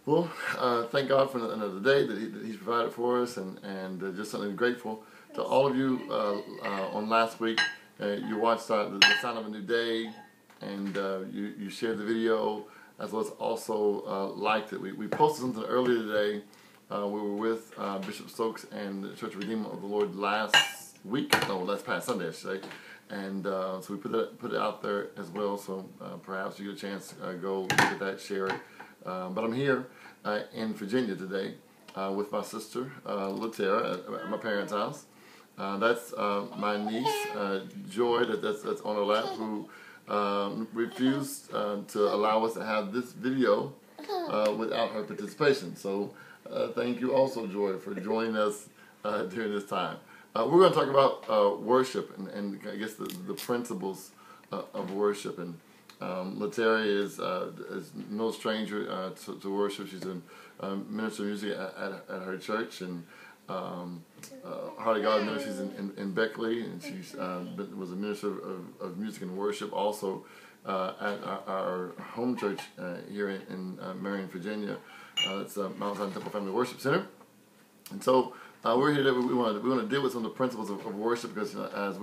Well, thank God for another day that He's provided for us, and just something grateful to all of you on last week. You watched the Sign of a New Day, and you shared the video, as well as also liked it. We posted something earlier today. We were with Bishop Stokes and the Church of Redeemer of the Lord last past Sunday, I should say. And so we put it out there as well. So perhaps you get a chance go look at that, share it. But I'm here in Virginia today with my sister LaTara at my parents' house. That's my niece Joy that's on her lap, who refused to allow us to have this video without her participation. So thank you also, Joy, for joining us during this time. We're going to talk about worship and I guess the principles of worship. And LaTara is no stranger to worship. She's a minister of music at her church, and Heart of God Ministries in Beckley, and she's was a minister of music and worship also at our home church here in Marion, Virginia. It's Mount Zion Temple Family Worship Center. And so we're here. We want to deal with some of the principles of worship, because as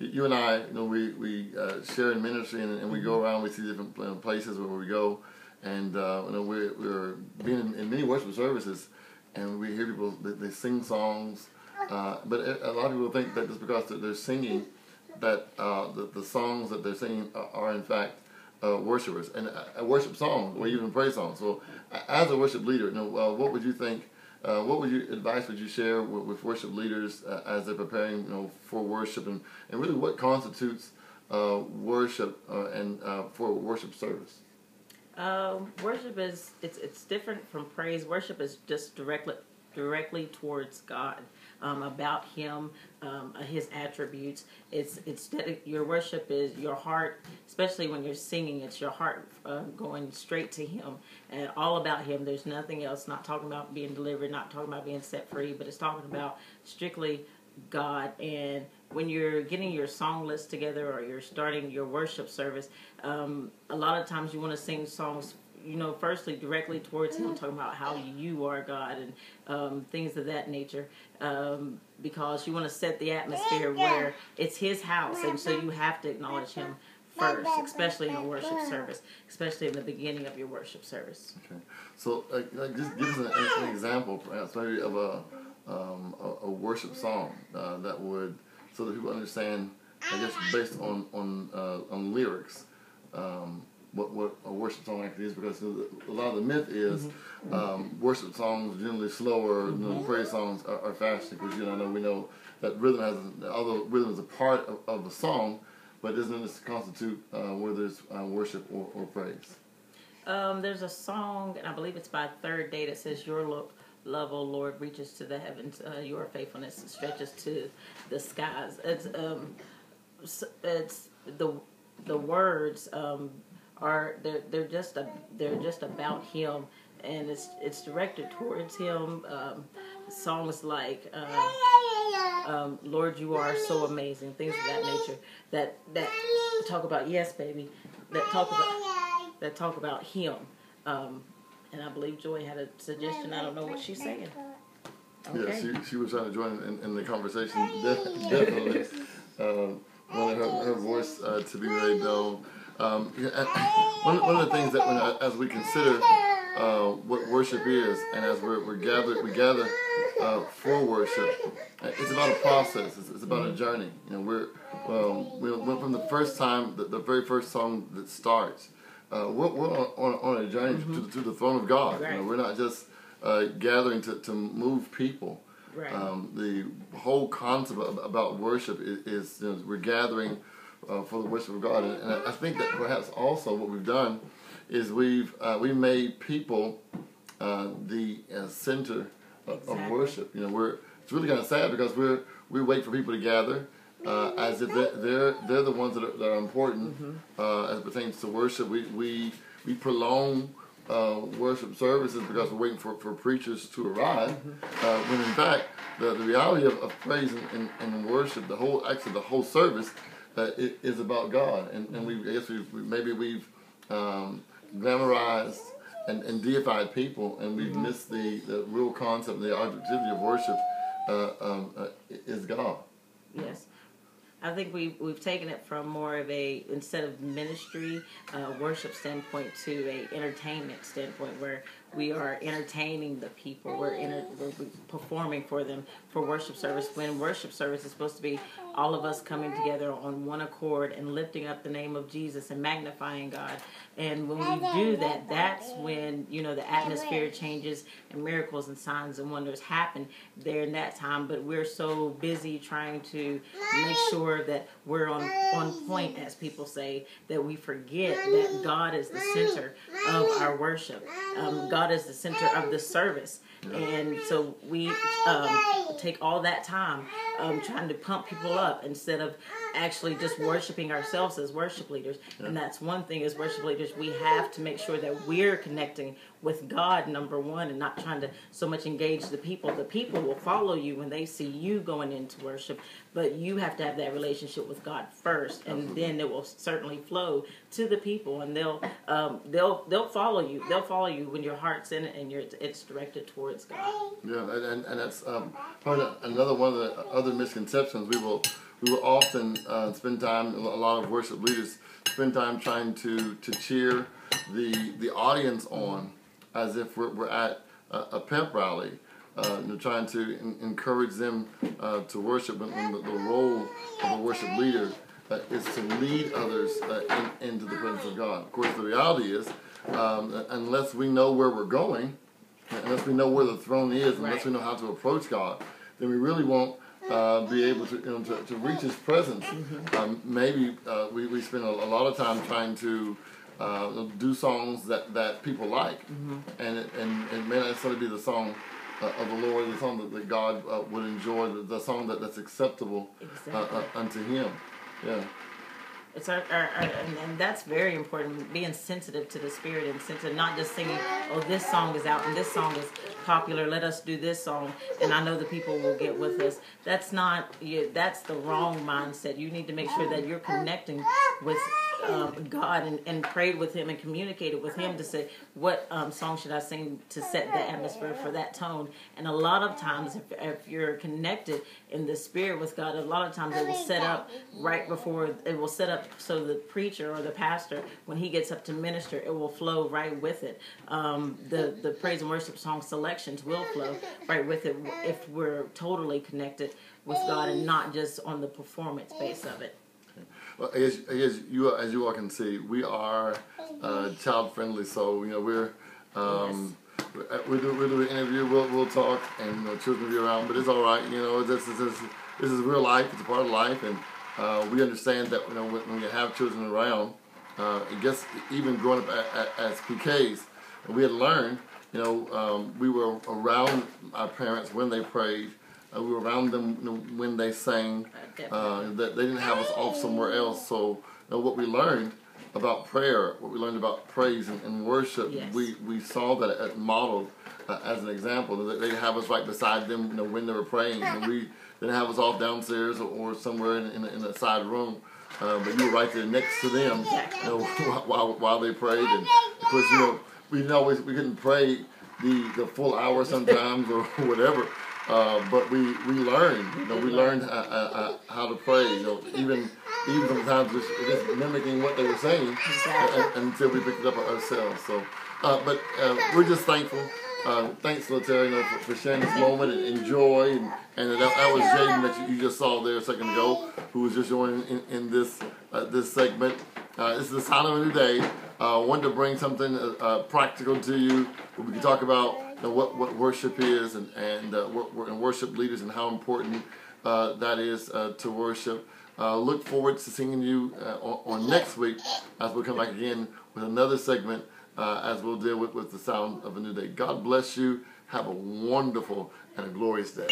you and I, we share in ministry, and we go around. We see different places where we go, and we're being in many worship services, and we hear people they sing songs, but a lot of people think that just because they're singing, that the songs that they're singing are in fact worshipers, and a worship song or even praise songs. So, as a worship leader, what would you think? What advice would you share with worship leaders as they're preparing, for worship, and really what constitutes worship and for worship service? Worship is it's different from praise. Worship is just directly towards God, about Him, His attributes. Your worship is your heart, especially when you're singing. It's your heart going straight to Him and all about Him. There's nothing else. Not talking about being delivered, not talking about being set free, but it's talking about strictly God. And when you're getting your song list together or you're starting your worship service, a lot of times you want to sing songs, firstly directly towards Him, talking about how you are God and things of that nature, because you want to set the atmosphere where it's His house, and so you have to acknowledge Him first, especially in a worship service, especially in the beginning of your worship service. Okay, so just give us an example, perhaps maybe of a worship song that would, so that people understand, I guess, based on lyrics, what a worship song actually is, because a lot of the myth is worship songs are generally slower, praise songs are faster, because we know that although rhythm is a part of the song, but doesn't this constitute whether it's worship or praise? There's a song, and I believe it's by Third Day, that says, "Your love, O Lord, reaches to the heavens. Your faithfulness stretches to the skies." It's the words are they're just about Him, and it's directed towards Him. Songs like "Lord, You Are So Amazing," things of that nature that talk about, yes, baby, that talk about Him. And I believe Joy had a suggestion. I don't know what she's saying. Okay. Yeah, she was trying to join in the conversation. Definitely wanted her voice to be made known. One of the things that as we consider what worship is, and as we gather for worship, it's about a process. It's about a journey. We went from the first time, the very first song that starts. We're on a journey to the throne of God. Right. We're not just gathering to move people. Right. The whole concept about worship is we're gathering for the worship of God, and I think that perhaps also what we've done is we made people the center of worship. It's really kind of sad, because we wait for people to gather as if they're the ones that are important as it pertains to worship. We prolong worship services because we're waiting for preachers to arrive, when in fact the reality of praise and worship, the whole service is about God, and we've glamorized and deified people, and we've missed the real concept, the objectivity of worship is God. Yes. I think we've taken it from more of a, instead of ministry, worship standpoint, to a entertainment standpoint, where we are entertaining the people. We're performing for them for worship service. When worship service is supposed to be all of us coming together on one accord and lifting up the name of Jesus and magnifying God. And when we do that, that's when, the atmosphere changes and miracles and signs and wonders happen there in that time. But we're so busy trying to make sure that we're on point, as people say, that we forget that God is the center of our worship. God is the center of the service. And so we take all that time trying to pump people up instead of actually just worshiping ourselves as worship leaders. And that's one thing, as worship leaders, we have to make sure that we're connecting with God, number one, and not trying to so much engage the people. The people will follow you when they see you going into worship, but you have to have that relationship with God first, and then it will certainly flow to the people, and they'll follow you. They'll follow you when your heart's in it and it's directed towards God. Yeah, and that's probably another one of the other misconceptions. We will often spend time. A lot of worship leaders spend time trying to cheer the audience on, as if we're at a pep rally, trying to encourage them to worship. When the role of a worship leader is to lead others into the presence of God. Of course, the reality is, unless we know where we're going, unless we know where the throne is, unless we know how to approach God, then we really won't be able to reach His presence. Maybe we spend a lot of time trying to do songs that people like, and it may not necessarily be the song of the Lord, the song that God would enjoy, the song that's acceptable unto Him. Yeah. It's and that's very important, being sensitive to the Spirit and sensitive, not just singing, oh, this song is out and this song is popular, let us do this song, and I know the people will get with us. That's the wrong mindset. You need to make sure that you're connecting with God and prayed with Him and communicated with Him to say, what song should I sing to set the atmosphere for that tone? And a lot of times, if you're connected in the Spirit with God, a lot of times it will set up right before, it will set up so the preacher or the pastor, when he gets up to minister, it will flow right with it. The praise and worship song selections will flow right with it if we're totally connected with God and not just on the performance base of it. Well, as you all can see, we are child friendly. So we're we'll do an interview. We'll talk, and children will be around. But it's all right. This is real life. It's a part of life, and we understand that when you have children around, I guess even growing up as PKs, we had learned. We were around our parents when they prayed. We were around them when they sang. That they didn't have us off somewhere else. So what we learned about prayer, what we learned about praise and worship, we saw that modeled as an example. They have us right beside them when they were praying. And we didn't have us off downstairs or somewhere in a side room. But you were right there next to them while they prayed. And of course, we couldn't pray the full hour sometimes or whatever. But we learned, we learned how to pray, even sometimes just mimicking what they were saying until we picked it up ourselves. So, but we're just thankful. Thanks, LaTara, for sharing this moment and joy. And that was Jaden that you just saw there a second ago, who was just joining in this segment. This is the sign of a new day. I wanted to bring something practical to you. We can talk about what worship is and worship leaders and how important that is to worship. Look forward to seeing you on next week as we'll come back again with another segment as we'll deal with the sound of a new day. God bless you. Have a wonderful and a glorious day.